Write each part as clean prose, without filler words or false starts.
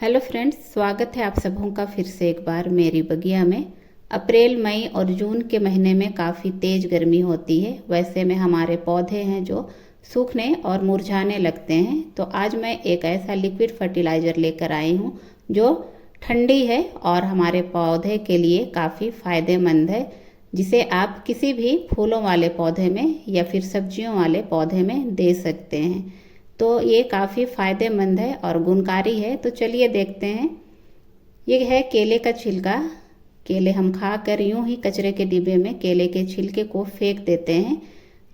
Hello friends, स्वागत है आप सबों का फिर से एक बार मेरी बगिया में। अप्रैल, मई और जून के महीने में काफ़ी तेज़ गर्मी होती है। वैसे में हमारे पौधे हैं जो सूखने और मुरझाने लगते हैं। तो आज मैं एक ऐसा लिक्विड फर्टिलाइज़र लेकर आई हूँ जो ठंडी है और हमारे पौधे के लिए काफ़ी फ़ायदेमंद है, जिसे आप किसी भी फूलों वाले पौधे में या फिर सब्जियों वाले पौधे में दे सकते हैं। तो ये काफ़ी फ़ायदेमंद है और गुणकारी है। तो चलिए देखते हैं। ये है केले का छिलका। केले हम खाकर यूं ही कचरे के डिब्बे में केले के छिलके को फेंक देते हैं।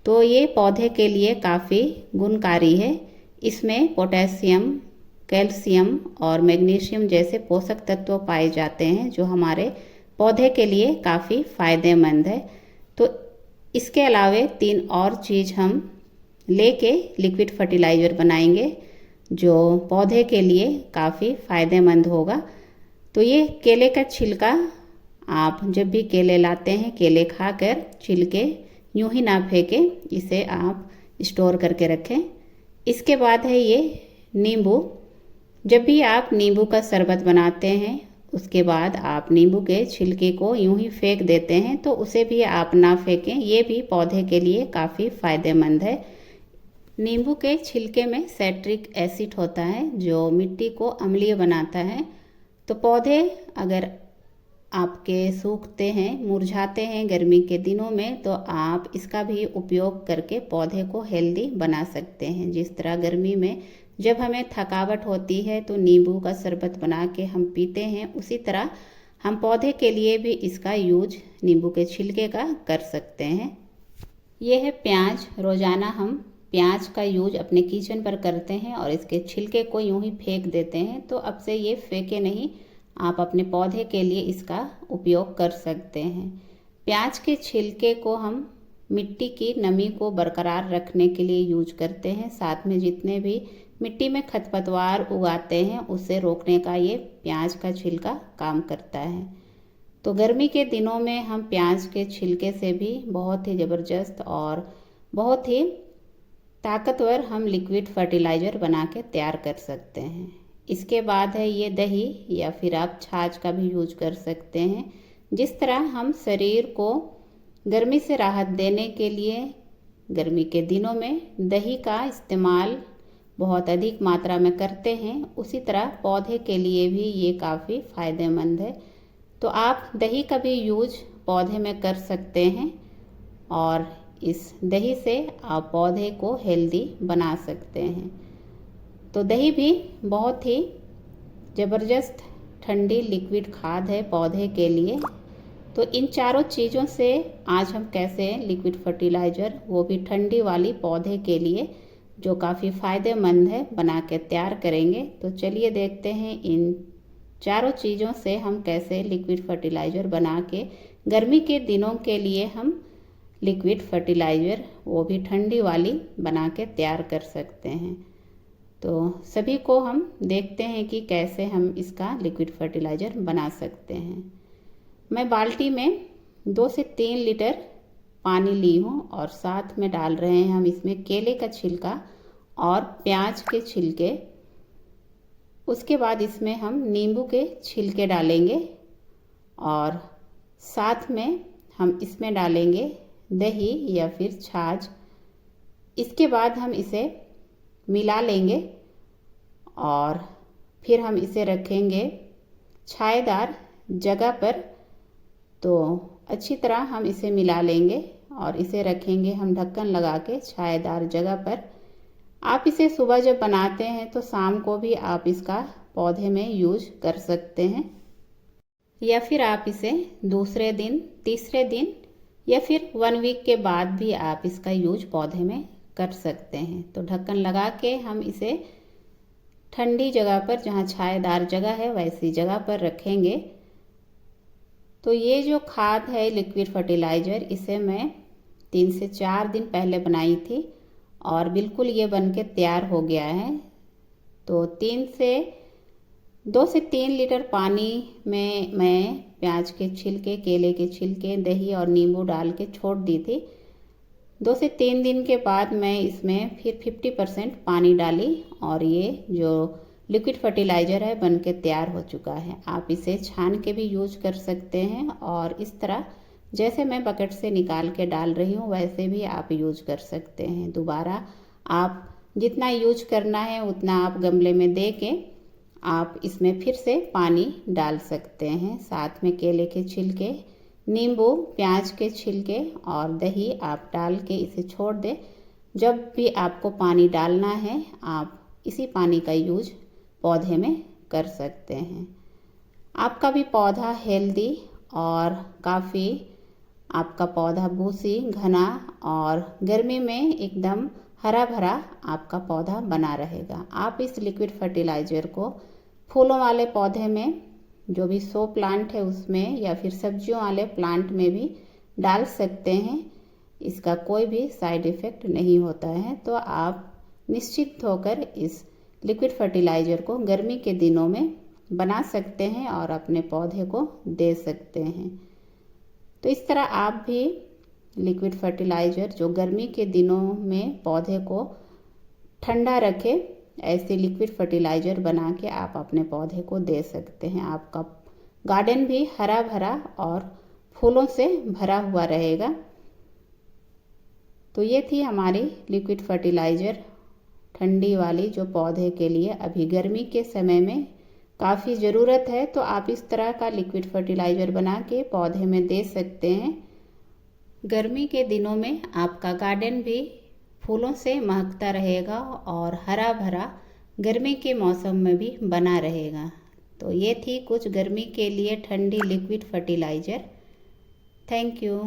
तो ये पौधे के लिए काफ़ी गुणकारी है। इसमें पोटेशियम, कैल्शियम और मैग्नीशियम जैसे पोषक तत्व पाए जाते हैं जो हमारे पौधे के लिए काफ़ी फ़ायदेमंद है। तो इसके अलावे 3 और चीज़ हम लेके लिक्विड फर्टिलाइज़र बनाएंगे जो पौधे के लिए काफ़ी फ़ायदेमंद होगा। तो ये केले का छिलका, आप जब भी केले लाते हैं, केले खाकर छिलके यूं ही ना फेंकें, इसे आप स्टोर करके रखें। इसके बाद है ये नींबू। जब भी आप नींबू का शरबत बनाते हैं, उसके बाद आप नींबू के छिलके को यूं ही फेंक देते हैं, तो उसे भी आप ना फेंकें। ये भी पौधे के लिए काफ़ी फ़ायदेमंद है। नींबू के छिलके में साइट्रिक एसिड होता है जो मिट्टी को अम्लीय बनाता है। तो पौधे अगर आपके सूखते हैं, मुरझाते हैं गर्मी के दिनों में, तो आप इसका भी उपयोग करके पौधे को हेल्दी बना सकते हैं। जिस तरह गर्मी में जब हमें थकावट होती है तो नींबू का शरबत बना के हम पीते हैं, उसी तरह हम पौधे के लिए भी इसका यूज नींबू के छिलके का कर सकते हैं। ये है प्याज। रोज़ाना हम प्याज का यूज अपने किचन पर करते हैं और इसके छिलके को यूं ही फेंक देते हैं। तो अब से ये फेंके नहीं, आप अपने पौधे के लिए इसका उपयोग कर सकते हैं। प्याज के छिलके को हम मिट्टी की नमी को बरकरार रखने के लिए यूज करते हैं। साथ में जितने भी मिट्टी में खरपतवार उगाते हैं उसे रोकने का ये प्याज का छिलका काम करता है। तो गर्मी के दिनों में हम प्याज के छिलके से भी बहुत ही ज़बरदस्त और बहुत ही ताकतवर हम लिक्विड फर्टिलाइज़र बना के तैयार कर सकते हैं। इसके बाद है ये दही, या फिर आप छाछ का भी यूज कर सकते हैं। जिस तरह हम शरीर को गर्मी से राहत देने के लिए गर्मी के दिनों में दही का इस्तेमाल बहुत अधिक मात्रा में करते हैं, उसी तरह पौधे के लिए भी ये काफ़ी फ़ायदेमंद है। तो आप दही का भी यूज पौधे में कर सकते हैं और इस दही से आप पौधे को हेल्दी बना सकते हैं। तो दही भी बहुत ही ज़बरदस्त ठंडी लिक्विड खाद है पौधे के लिए। तो इन चारों चीज़ों से आज हम कैसे लिक्विड फर्टिलाइज़र, वो भी ठंडी वाली पौधे के लिए जो काफ़ी फ़ायदेमंद है, बना के तैयार करेंगे। तो चलिए देखते हैं इन चारों चीज़ों से हम कैसे लिक्विड फर्टिलाइज़र बना के गर्मी के दिनों के लिए हम लिक्विड फर्टिलाइज़र, वो भी ठंडी वाली, बना के तैयार कर सकते हैं। तो सभी को हम देखते हैं कि कैसे हम इसका लिक्विड फर्टिलाइज़र बना सकते हैं। मैं बाल्टी में 2 से 3 लीटर पानी ली हूँ और साथ में डाल रहे हैं हम इसमें केले का छिलका और प्याज के छिलके। उसके बाद इसमें हम नींबू के छिलके डालेंगे और साथ में हम इसमें डालेंगे दही या फिर छाछ। इसके बाद हम इसे मिला लेंगे और फिर हम इसे रखेंगे छायेदार जगह पर। तो अच्छी तरह हम इसे मिला लेंगे और इसे रखेंगे हम ढक्कन लगा के छायेदार जगह पर। आप इसे सुबह जब बनाते हैं तो शाम को भी आप इसका पौधे में यूज कर सकते हैं, या फिर आप इसे दूसरे दिन, तीसरे दिन या फिर 1 वीक के बाद भी आप इसका यूज पौधे में कर सकते हैं। तो ढक्कन लगा के हम इसे ठंडी जगह पर, जहाँ छायेदार जगह है वैसी जगह पर रखेंगे। तो ये जो खाद है लिक्विड फर्टिलाइज़र, इसे मैं 3 से 4 दिन पहले बनाई थी और बिल्कुल ये बन के तैयार हो गया है। तो 2 से 3 लीटर पानी में मैं प्याज के छिलके, केले के छिलके, दही और नींबू डाल के छोड़ दी थी। 2 से 3 दिन के बाद मैं इसमें फिर 50% पानी डाली और ये जो लिक्विड फर्टिलाइज़र है बन के तैयार हो चुका है। आप इसे छान के भी यूज कर सकते हैं और इस तरह जैसे मैं बकेट से निकाल के डाल रही हूँ वैसे भी आप यूज कर सकते हैं। दोबारा आप जितना यूज करना है उतना आप गमले में दे के आप इसमें फिर से पानी डाल सकते हैं। साथ में केले के छिलके, नींबू, प्याज के छिलके और दही आप डाल के इसे छोड़ दें। जब भी आपको पानी डालना है आप इसी पानी का यूज पौधे में कर सकते हैं। आपका भी पौधा हेल्दी और काफ़ी आपका पौधा बूसी, घना और गर्मी में एकदम हरा भरा आपका पौधा बना रहेगा। आप इस लिक्विड फर्टिलाइज़र को फूलों वाले पौधे में, जो भी शो प्लांट है उसमें, या फिर सब्जियों वाले प्लांट में भी डाल सकते हैं। इसका कोई भी साइड इफ़ेक्ट नहीं होता है। तो आप निश्चित होकर इस लिक्विड फर्टिलाइज़र को गर्मी के दिनों में बना सकते हैं और अपने पौधे को दे सकते हैं। तो इस तरह आप भी लिक्विड फर्टिलाइज़र जो गर्मी के दिनों में पौधे को ठंडा रखे, ऐसे लिक्विड फर्टिलाइज़र बना के आप अपने पौधे को दे सकते हैं। आपका गार्डन भी हरा भरा और फूलों से भरा हुआ रहेगा। तो ये थी हमारी लिक्विड फर्टिलाइज़र ठंडी वाली, जो पौधे के लिए अभी गर्मी के समय में काफ़ी ज़रूरत है। तो आप इस तरह का लिक्विड फर्टिलाइज़र बना के पौधे में दे सकते हैं। गर्मी के दिनों में आपका गार्डन भी फूलों से महकता रहेगा और हरा भरा गर्मी के मौसम में भी बना रहेगा। तो ये थी कुछ गर्मी के लिए ठंडी लिक्विड फर्टिलाइज़र। Thank you.